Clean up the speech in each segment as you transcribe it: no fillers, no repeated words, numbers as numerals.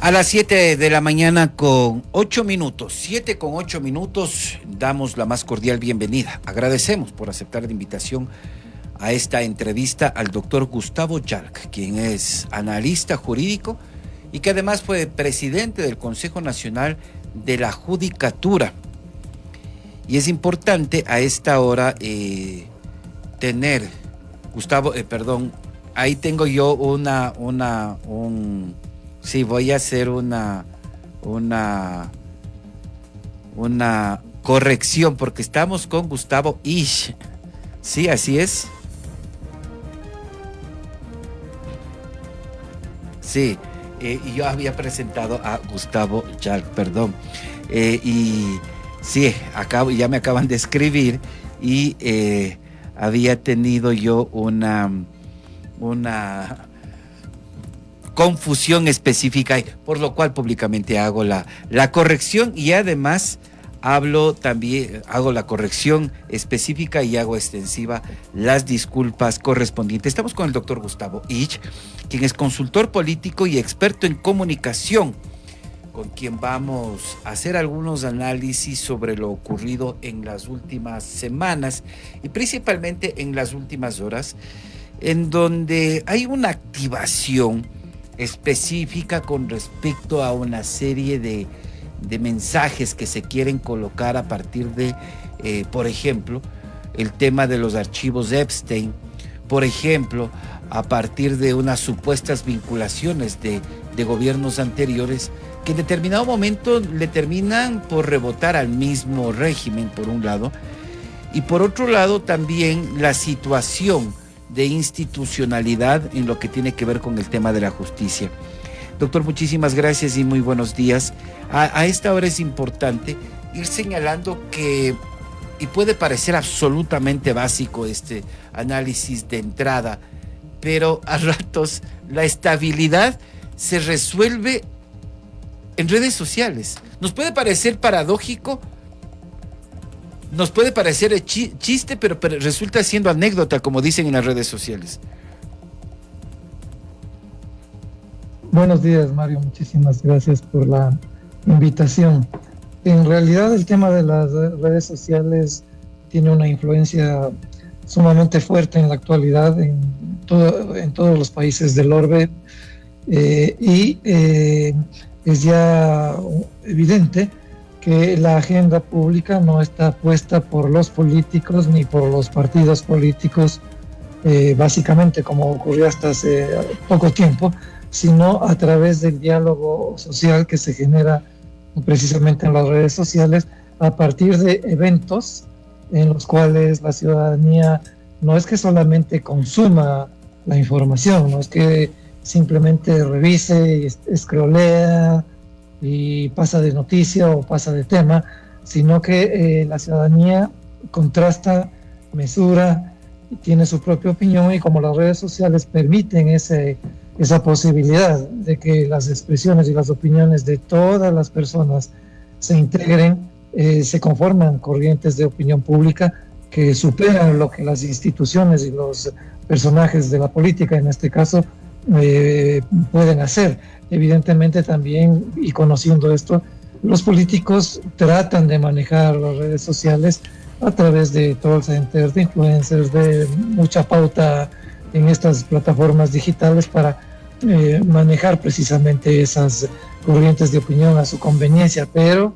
A las 7 de la mañana con 8 minutos, 7 con 8 minutos, damos la más cordial bienvenida. Agradecemos por aceptar la invitación a esta entrevista al doctor Gustavo Yalc, quien es analista jurídico y que además fue presidente del Consejo Nacional de la Judicatura. Y es importante a esta hora tener, Gustavo, ahí tengo yo sí, voy a hacer una corrección porque estamos con Gustavo Isch. Sí, así es. Sí, y yo había presentado a Gustavo Yalc, perdón. Y sí, ya me acaban de escribir y había tenido yo una confusión específica, por lo cual públicamente hago la corrección y además hago la corrección específica y hago extensiva las disculpas correspondientes. Estamos con el doctor Gustavo Isch, quien es consultor político y experto en comunicación, con quien vamos a hacer algunos análisis sobre lo ocurrido en las últimas semanas y principalmente en las últimas horas, en donde hay una activación específica con respecto a una serie de mensajes que se quieren colocar a partir de, por ejemplo, el tema de los archivos Epstein, por ejemplo, a partir de unas supuestas vinculaciones de gobiernos anteriores que en determinado momento le terminan por rebotar al mismo régimen, por un lado, y por otro lado también la situación de institucionalidad en lo que tiene que ver con el tema de la justicia. Doctor, muchísimas gracias y muy buenos días. A esta hora es importante ir señalando que, y puede parecer absolutamente básico este análisis de entrada, pero a ratos la estabilidad se resuelve en redes sociales. Nos puede parecer paradójico, nos puede parecer chiste, pero resulta siendo anécdota, como dicen en las redes sociales. Buenos días, Mario. Muchísimas gracias por la invitación. En realidad, el tema de las redes sociales tiene una influencia sumamente fuerte en la actualidad en todos los países del orbe y es ya evidente que la agenda pública no está puesta por los políticos ni por los partidos políticos, básicamente como ocurrió hasta hace poco tiempo, sino a través del diálogo social que se genera precisamente en las redes sociales a partir de eventos en los cuales la ciudadanía no es que solamente consuma la información, no es que simplemente revise y escrolea y pasa de noticia o pasa de tema, sino que la ciudadanía contrasta, mesura, tiene su propia opinión, y como las redes sociales permiten esa posibilidad de que las expresiones y las opiniones de todas las personas se integren, se conforman corrientes de opinión pública que superan lo que las instituciones y los personajes de la política, en este caso, pueden hacer. Evidentemente también, y conociendo esto, los políticos tratan de manejar las redes sociales a través de call centers, de influencers, de mucha pauta en estas plataformas digitales para manejar precisamente esas corrientes de opinión a su conveniencia, pero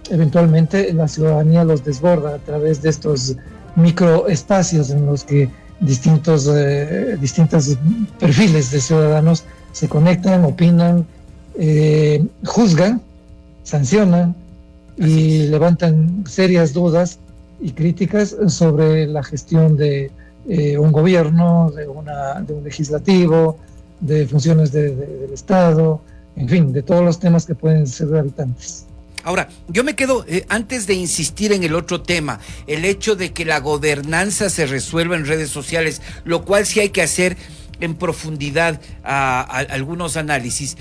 eventualmente la ciudadanía los desborda a través de estos microespacios en los que distintos perfiles de ciudadanos se conectan, opinan, juzgan, sancionan y levantan serias dudas y críticas sobre la gestión de un gobierno, de un legislativo, de funciones del Estado, en fin, de todos los temas que pueden ser gravitantes. Ahora, yo me quedo, antes de insistir en el otro tema, el hecho de que la gobernanza se resuelva en redes sociales, lo cual sí hay que hacer en profundidad a algunos análisis.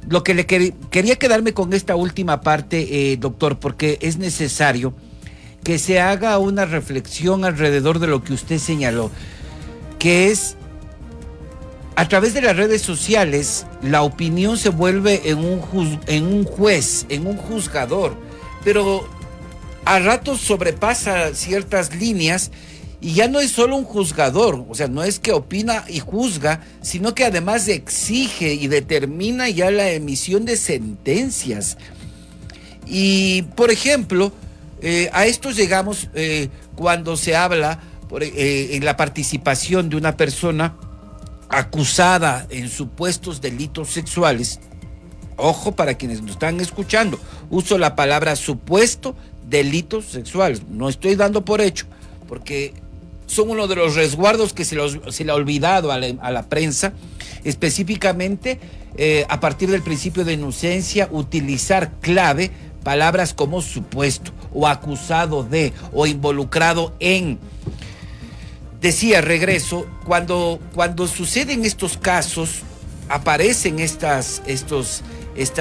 Lo que quería quedarme con esta última parte, doctor, porque es necesario que se haga una reflexión alrededor de lo que usted señaló, que es a través de las redes sociales, la opinión se vuelve en un juez, en un juzgador, pero a ratos sobrepasa ciertas líneas y ya no es solo un juzgador, o sea, no es que opina y juzga, sino que además exige y determina ya la emisión de sentencias. Y, por ejemplo, a esto llegamos cuando se habla en la participación de una persona acusada en supuestos delitos sexuales. Ojo, para quienes nos están escuchando, uso la palabra supuesto delitos sexuales, no estoy dando por hecho, porque son uno de los resguardos que se le ha olvidado a la prensa, específicamente a partir del principio de inocencia, utilizar clave palabras como supuesto o acusado de o involucrado en. Decía, regreso, cuando suceden estos casos, aparecen estas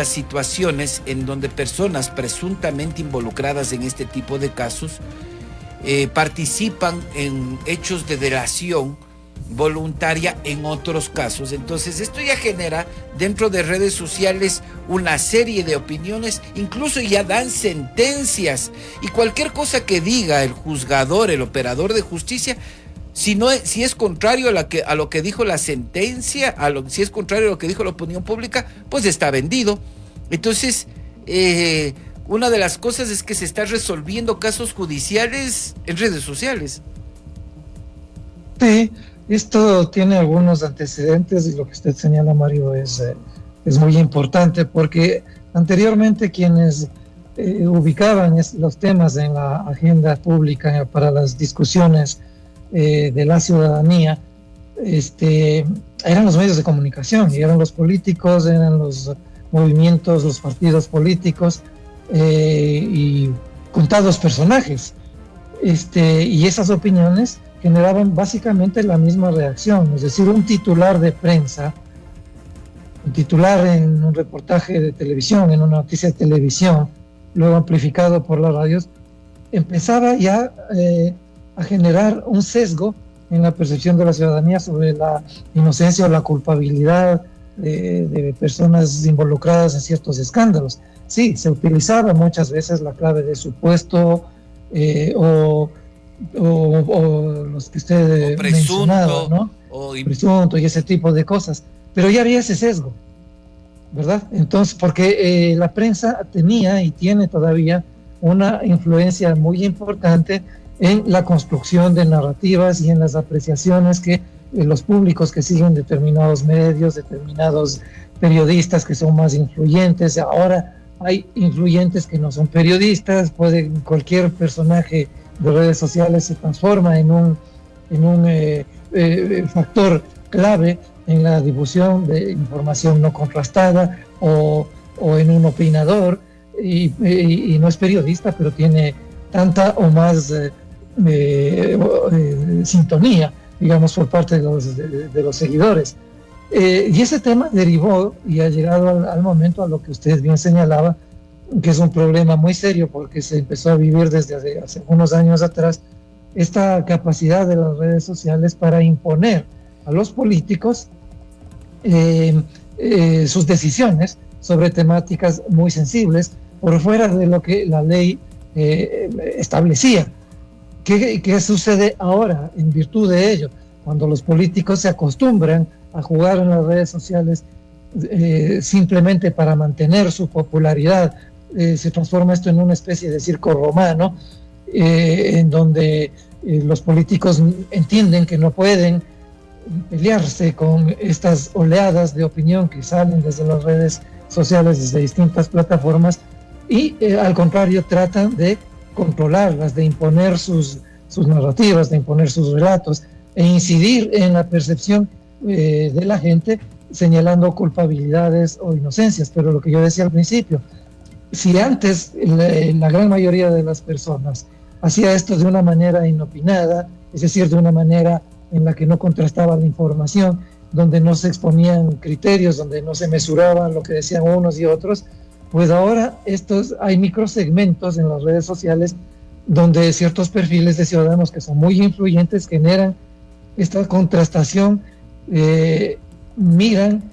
situaciones en donde personas presuntamente involucradas en este tipo de casos participan en hechos de delación voluntaria en otros casos. Entonces esto ya genera dentro de redes sociales una serie de opiniones, incluso ya dan sentencias, y cualquier cosa que diga el juzgador, el operador de justicia, si es contrario a lo que dijo la sentencia, si es contrario a lo que dijo la opinión pública, pues está vendido. Entonces, una de las cosas es que se están resolviendo casos judiciales en redes sociales. Sí, esto tiene algunos antecedentes y lo que usted señala, Mario, es muy importante, porque anteriormente quienes ubicaban los temas en la agenda pública para las discusiones de la ciudadanía, eran los medios de comunicación, y eran los políticos, eran los movimientos, los partidos políticos y contados personajes, y esas opiniones generaban básicamente la misma reacción, es decir, un titular de prensa, un titular en un reportaje de televisión, en una noticia de televisión, luego amplificado por las radios, empezaba ya a generar un sesgo en la percepción de la ciudadanía sobre la inocencia o la culpabilidad de personas involucradas en ciertos escándalos. Sí, se utilizaba muchas veces la clave de supuesto o los que usted mencionaba, ¿no? Presunto y ese tipo de cosas, pero ya había ese sesgo, ¿verdad? Entonces, porque la prensa tenía y tiene todavía una influencia muy importante en la construcción de narrativas y en las apreciaciones que los públicos que siguen determinados medios, determinados periodistas que son más influyentes. Ahora hay influyentes que no son periodistas, cualquier personaje de redes sociales se transforma en un factor clave en la difusión de información no contrastada o en un opinador, y no es periodista, pero tiene tanta o más sintonía, digamos, por parte de los seguidores. Y ese tema derivó y ha llegado al momento a lo que usted bien señalaba, que es un problema muy serio, porque se empezó a vivir desde hace unos años atrás esta capacidad de las redes sociales para imponer a los políticos sus decisiones sobre temáticas muy sensibles por fuera de lo que la ley establecía. ¿Qué sucede ahora en virtud de ello? Cuando los políticos se acostumbran a jugar en las redes sociales simplemente para mantener su popularidad, se transforma esto en una especie de circo romano, en donde los políticos entienden que no pueden pelearse con estas oleadas de opinión que salen desde las redes sociales, desde distintas plataformas, y al contrario tratan de controlarlas, de imponer sus narrativas, de imponer sus relatos e incidir en la percepción de la gente, señalando culpabilidades o inocencias. Pero lo que yo decía al principio, si antes la gran mayoría de las personas hacía esto de una manera inopinada, es decir, de una manera en la que no contrastaba la información, donde no se exponían criterios, donde no se mesuraban lo que decían unos y otros, pues ahora hay microsegmentos en las redes sociales donde ciertos perfiles de ciudadanos que son muy influyentes generan esta contrastación miran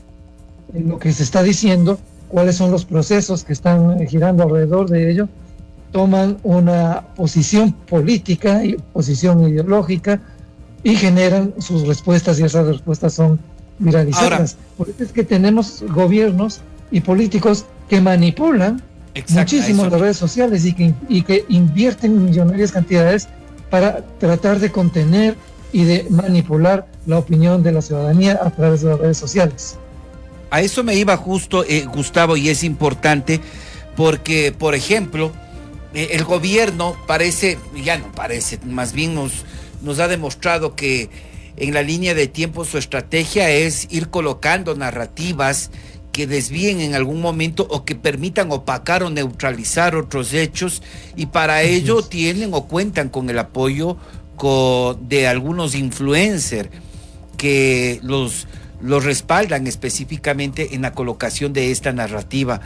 lo que se está diciendo, cuáles son los procesos que están girando alrededor de ello, toman una posición política y posición ideológica y generan sus respuestas, y esas respuestas son viralizadas. Por eso es que tenemos gobiernos y políticos que manipulan muchísimo las redes sociales y que invierten millonarias cantidades para tratar de contener y de manipular la opinión de la ciudadanía a través de las redes sociales. A eso me iba justo, Gustavo, y es importante porque, por ejemplo, el gobierno más bien nos ha demostrado que en la línea de tiempo su estrategia es ir colocando narrativas que desvíen en algún momento o que permitan opacar o neutralizar otros hechos, y para ello tienen o cuentan con el apoyo de algunos influencers que los respaldan específicamente en la colocación de esta narrativa.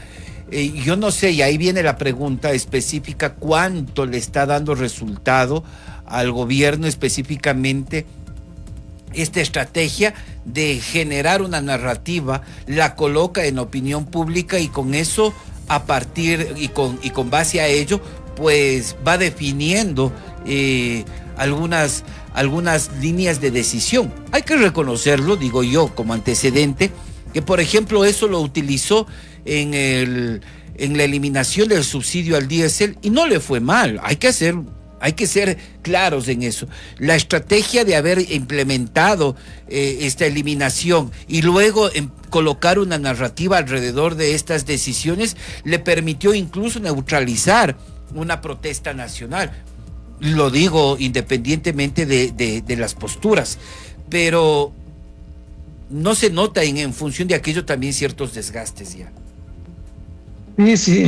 Yo no sé, y ahí viene la pregunta específica: ¿cuánto le está dando resultado al gobierno específicamente esta estrategia de generar una narrativa, la coloca en opinión pública y con eso, a partir y con base a ello, pues va definiendo algunas líneas de decisión? Hay que reconocerlo, digo yo, como antecedente, que por ejemplo eso lo utilizó en la eliminación del subsidio al diésel y no le fue mal. Hay que ser claros en eso. La estrategia de haber implementado esta eliminación y luego colocar una narrativa alrededor de estas decisiones le permitió incluso neutralizar una protesta nacional. Lo digo independientemente de las posturas, pero no se nota en función de aquello también ciertos desgastes ya. Sí,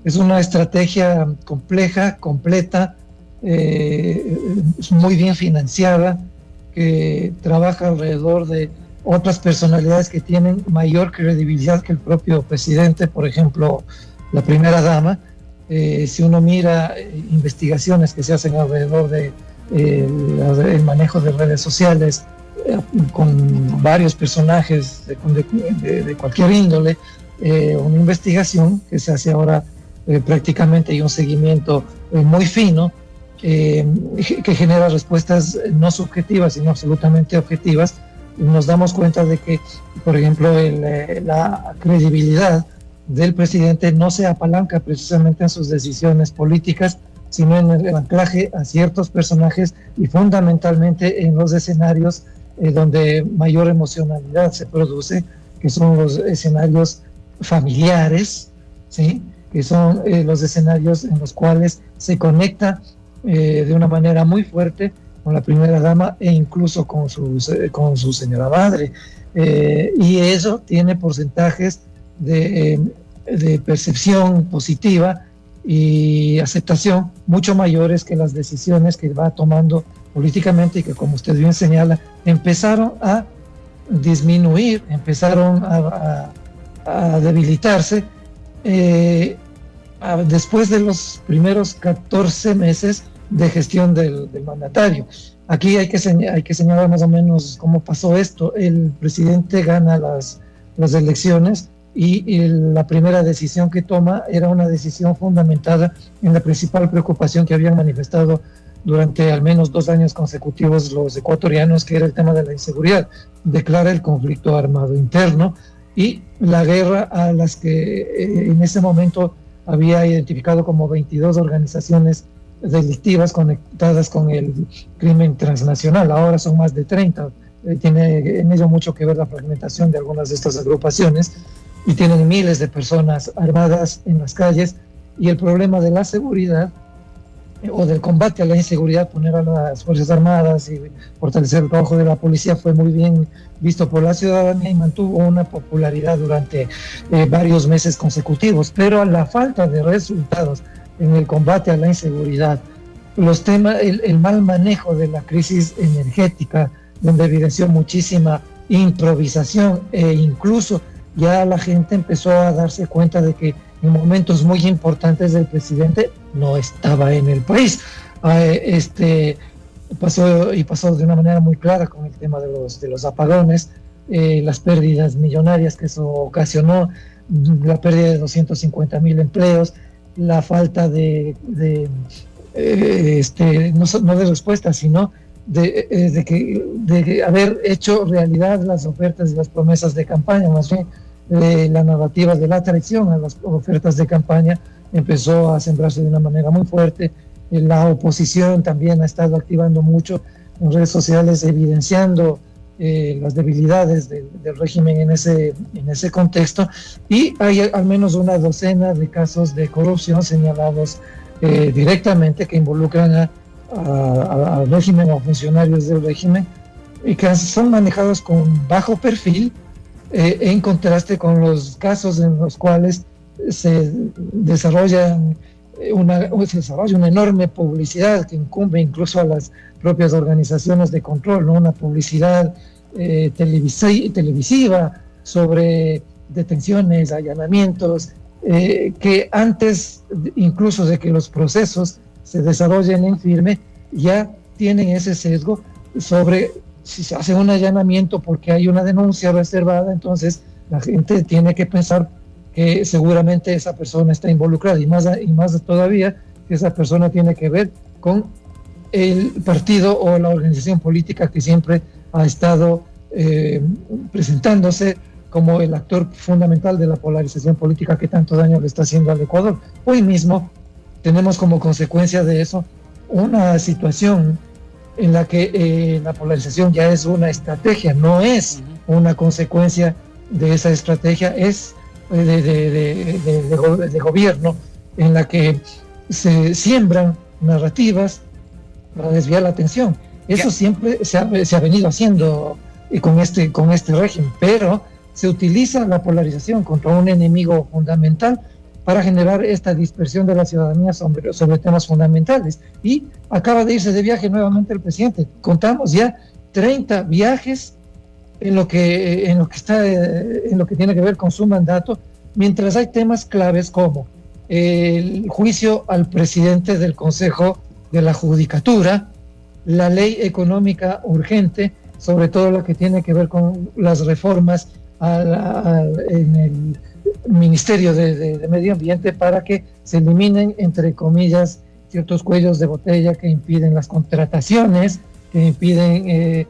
es una estrategia compleja, completa, muy bien financiada, que trabaja alrededor de otras personalidades que tienen mayor credibilidad que el propio presidente, por ejemplo, la primera dama. Si uno mira investigaciones que se hacen alrededor de el manejo de redes sociales con varios personajes de cualquier índole, una investigación que se hace ahora prácticamente, y un seguimiento muy fino que genera respuestas no subjetivas sino absolutamente objetivas. Nos damos cuenta de que, por ejemplo, la credibilidad del presidente no se apalanca precisamente en sus decisiones políticas, sino en el anclaje a ciertos personajes y fundamentalmente en los escenarios donde mayor emocionalidad se produce, que son los escenarios familiares, ¿sí? Que son los escenarios en los cuales se conecta de una manera muy fuerte con la primera dama e incluso con su señora madre, y eso tiene porcentajes de percepción positiva y aceptación mucho mayores que las decisiones que va tomando políticamente, y que, como usted bien señala, empezaron a disminuir, empezaron a debilitarse después de los primeros 14 meses de gestión del mandatario. Aquí hay que señalar más o menos cómo pasó esto. El presidente gana las elecciones y la primera decisión que toma era una decisión fundamentada en la principal preocupación que habían manifestado durante al menos 2 años consecutivos los ecuatorianos, que era el tema de la inseguridad. Declara el conflicto armado interno y la guerra a las que en ese momento había identificado como 22 organizaciones delictivas conectadas con el crimen transnacional. Ahora son más de 30. Tiene en ello mucho que ver la fragmentación de algunas de estas agrupaciones, y tienen miles de personas armadas en las calles. Y el problema de la seguridad o del combate a la inseguridad, poner a las Fuerzas Armadas y fortalecer el trabajo de la policía, fue muy bien visto por la ciudadanía y mantuvo una popularidad durante varios meses consecutivos. Pero a la falta de resultados en el combate a la inseguridad, el mal manejo de la crisis energética, donde evidenció muchísima improvisación, e incluso ya la gente empezó a darse cuenta de que en momentos muy importantes del presidente no estaba en el país. Pasó de una manera muy clara con el tema de los apagones, las pérdidas millonarias que eso ocasionó, la pérdida de 250,000 empleos, la falta no de respuesta, sino de haber hecho realidad las ofertas y las promesas de campaña. Más bien, la narrativa de la traición a las ofertas de campaña empezó a sembrarse de una manera muy fuerte. La oposición también ha estado activando mucho en redes sociales, evidenciando las debilidades del régimen en ese contexto, y hay al menos una docena de casos de corrupción señalados directamente, que involucran al régimen o funcionarios del régimen, y que son manejados con bajo perfil, en contraste con los casos en los cuales se desarrolla una enorme publicidad que incumbe incluso a las propias organizaciones de control, ¿no? Una publicidad televisiva sobre detenciones, allanamientos, que antes incluso de que los procesos se desarrollen en firme, ya tienen ese sesgo sobre si se hace un allanamiento porque hay una denuncia reservada, entonces la gente tiene que pensar que seguramente esa persona está involucrada, y más todavía que esa persona tiene que ver con el partido o la organización política que siempre ha estado presentándose como el actor fundamental de la polarización política que tanto daño le está haciendo al Ecuador. Hoy mismo tenemos como consecuencia de eso una situación en la que la polarización ya es una estrategia, no es una consecuencia de esa estrategia, es de gobierno, en la que se siembran narrativas para desviar la atención. Eso siempre se ha venido haciendo con este régimen, pero se utiliza la polarización contra un enemigo fundamental para generar esta dispersión de la ciudadanía sobre temas fundamentales. Y acaba de irse de viaje nuevamente el presidente. Contamos ya 30 viajes en lo que tiene que ver con su mandato, mientras hay temas claves como el juicio al presidente del Consejo de la Judicatura, la ley económica urgente, sobre todo lo que tiene que ver con las reformas en el Ministerio de Medio Ambiente, para que se eliminen, entre comillas, ciertos cuellos de botella que impiden las contrataciones, que impiden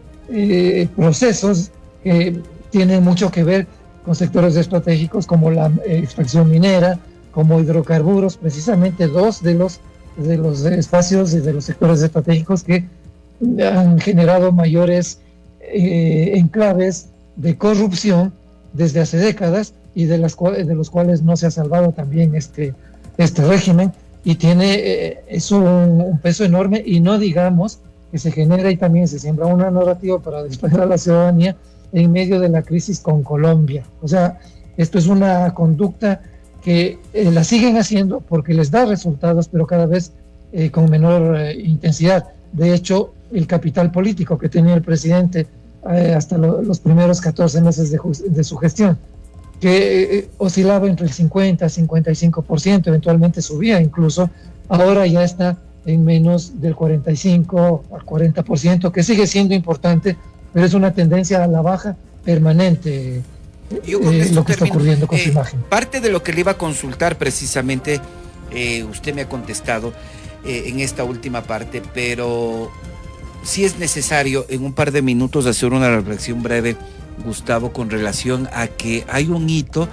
procesos que tienen mucho que ver con sectores estratégicos como la extracción minera, como hidrocarburos, precisamente dos de los espacios y de los sectores estratégicos que han generado mayores enclaves de corrupción desde hace décadas, y de los cuales no se ha salvado también este régimen, y tiene eso un peso enorme. Y no digamos que se genera y también se siembra una narrativa para distraer a la ciudadanía en medio de la crisis con Colombia. O sea, esto es una conducta que la siguen haciendo porque les da resultados, pero cada vez con menor intensidad. De hecho, el capital político que tenía el presidente hasta los primeros 14 meses de su gestión, que oscilaba entre el 50-55%, eventualmente subía incluso, ahora ya está en menos del 45 al 40%, que sigue siendo importante, pero es una tendencia a la baja permanente. Lo que está ocurriendo con su imagen. Parte de lo que le iba a consultar precisamente, usted me ha contestado en esta última parte, pero sí es necesario en un par de minutos hacer una reflexión breve, Gustavo, con relación a que hay un hito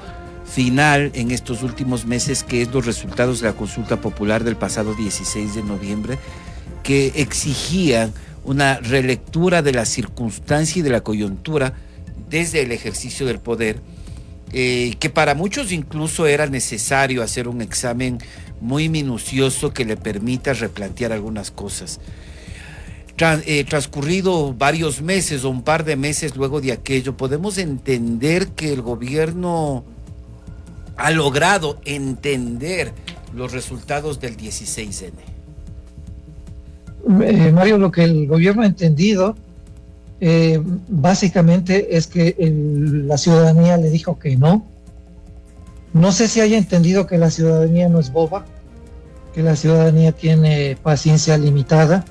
final en estos últimos meses, que es los resultados de la consulta popular del pasado 16 de noviembre, que exigían una relectura de la circunstancia y de la coyuntura desde el ejercicio del poder, que para muchos incluso era necesario hacer un examen muy minucioso que le permita replantear algunas cosas. Transcurrido varios meses o un par de meses luego de aquello, podemos entender que el gobierno ha logrado entender los resultados del 16N. Mario, lo que el gobierno ha entendido básicamente es que la ciudadanía le dijo que no. No sé si haya entendido que la ciudadanía no es boba, que la ciudadanía tiene paciencia limitada,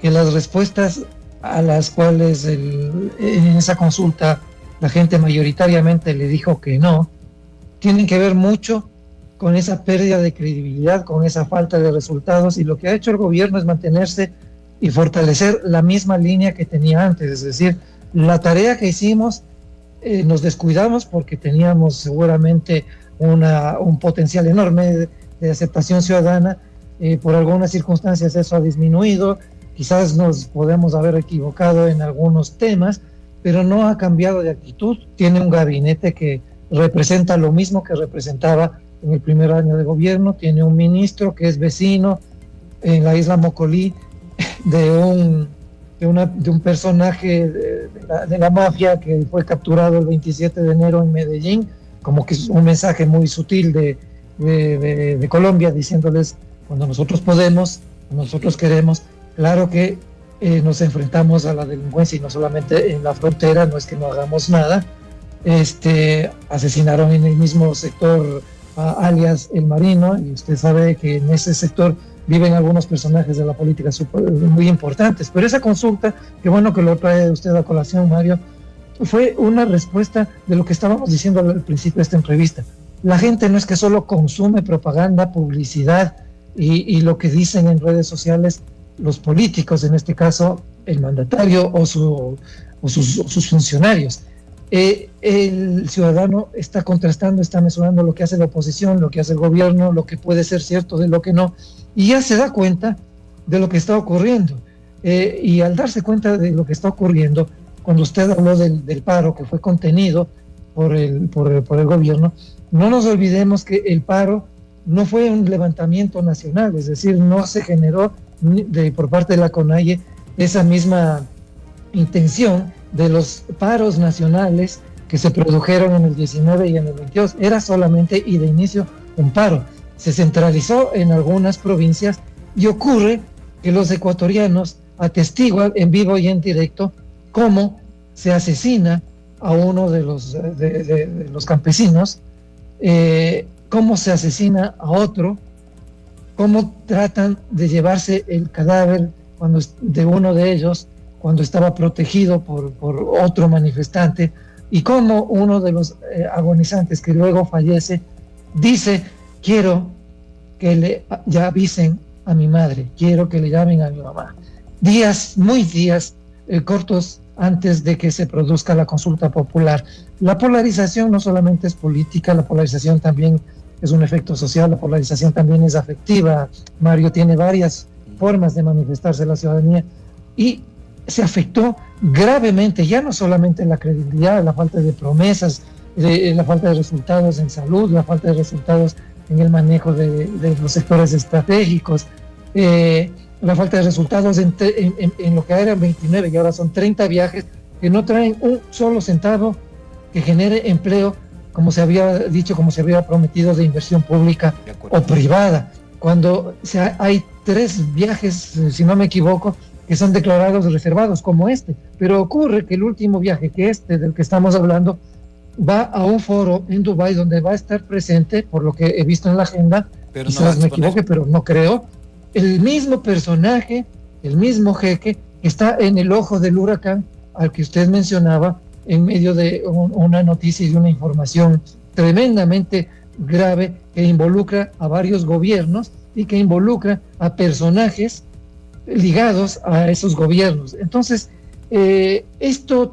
que las respuestas a las cuales en esa consulta la gente mayoritariamente le dijo que no, tienen que ver mucho con esa pérdida de credibilidad, con esa falta de resultados, y lo que ha hecho el gobierno es mantenerse y fortalecer la misma línea que tenía antes, es decir, la tarea que hicimos, nos descuidamos porque teníamos seguramente un potencial enorme de aceptación ciudadana, por algunas circunstancias eso ha disminuido, quizás nos podemos haber equivocado en algunos temas, pero no ha cambiado de actitud. Tiene un gabinete que representa lo mismo que representaba en el primer año de gobierno, tiene un ministro que es vecino en la isla Mocolí de un personaje de la mafia que fue capturado el 27 de enero en Medellín, como que es un mensaje muy sutil de Colombia, diciéndoles: cuando nosotros podemos, cuando nosotros queremos, claro que nos enfrentamos a la delincuencia, y no solamente en la frontera, no es que no hagamos nada. Asesinaron en el mismo sector alias El Marino, y usted sabe que en ese sector viven algunos personajes de la política muy importantes. Pero esa consulta, qué bueno que lo trae usted a colación, Mario, fue una respuesta de lo que estábamos diciendo al principio de esta entrevista. La gente no es que solo consume propaganda, publicidad y lo que dicen en redes sociales los políticos, en este caso el mandatario o sus funcionarios. El ciudadano está contrastando, está mesurando lo que hace la oposición, lo que hace el gobierno, lo que puede ser cierto de lo que no, y ya se da cuenta de lo que está ocurriendo. Y al darse cuenta de lo que está ocurriendo, cuando usted habló del paro que fue contenido por el gobierno, no nos olvidemos que el paro no fue un levantamiento nacional, es decir, no se generó por parte de la CONAIE esa misma intención de los paros nacionales que se produjeron en el 19 y en el 22. Era solamente y de inicio un paro. Se centralizó en algunas provincias y ocurre que los ecuatorianos atestiguan en vivo y en directo cómo se asesina a uno de los campesinos, cómo se asesina a otro, cómo tratan de llevarse el cadáver de uno de ellos cuando estaba protegido por otro manifestante, y cómo uno de los agonizantes que luego fallece dice: quiero que ya avisen a mi madre, quiero que le llamen a mi mamá. Días cortos antes de que se produzca la consulta popular. La polarización no solamente es política, la polarización también es un efecto social, la polarización también es afectiva. Mario, tiene varias formas de manifestarse la ciudadanía, y se afectó gravemente, ya no solamente la credibilidad, la falta de promesas, la falta de resultados en salud, la falta de resultados en el manejo de los sectores estratégicos, la falta de resultados en lo que eran 29 y ahora son 30 viajes que no traen un solo centavo que genere empleo, como se había dicho, como se había prometido, de inversión pública o privada. Cuando hay 3 viajes, si no me equivoco, que son declarados reservados, como este. Pero ocurre que el último viaje, del que estamos hablando, va a un foro en Dubái donde va a estar presente, por lo que he visto en la agenda, pero quizás me equivoque, pero no creo, el mismo personaje, el mismo jeque, que está en el ojo del huracán al que usted mencionaba, en medio de una noticia y de una información tremendamente grave que involucra a varios gobiernos y que involucra a personajes ligados a esos gobiernos. Entonces, esto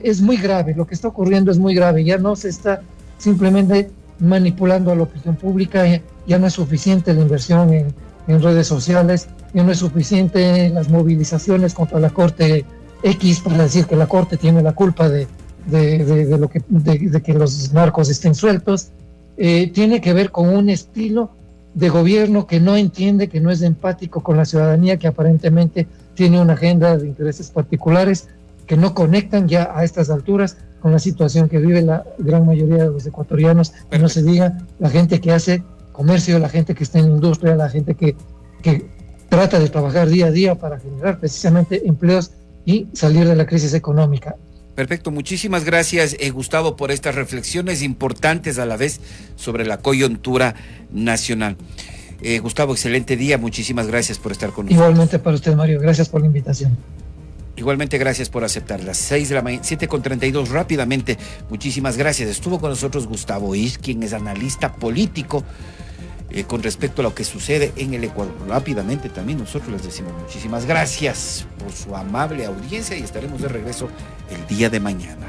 es muy grave, lo que está ocurriendo es muy grave, ya no se está simplemente manipulando a la opinión pública, ya no es suficiente la inversión en redes sociales, ya no es suficiente las movilizaciones contra la Corte X para decir que la Corte tiene la culpa de que los narcos estén sueltos. Tiene que ver con un estilo de gobierno que no entiende, que no es empático con la ciudadanía, que aparentemente tiene una agenda de intereses particulares que no conectan ya a estas alturas con la situación que vive la gran mayoría de los ecuatorianos. Que no se diga la gente que hace comercio, la gente que está en industria, la gente que trata de trabajar día a día para generar precisamente empleos y salir de la crisis económica. Perfecto, muchísimas gracias, Gustavo, por estas reflexiones importantes a la vez sobre la coyuntura nacional. Gustavo, excelente día, muchísimas gracias por estar con nosotros. Igualmente para usted, Mario, gracias por la invitación. Igualmente, gracias por aceptar. Las 6 de la mañana, 7:32, rápidamente. Muchísimas gracias. Estuvo con nosotros Gustavo Is, quien es analista político con respecto a lo que sucede en el Ecuador. Rápidamente también nosotros les decimos muchísimas gracias por su amable audiencia y estaremos de regreso el día de mañana.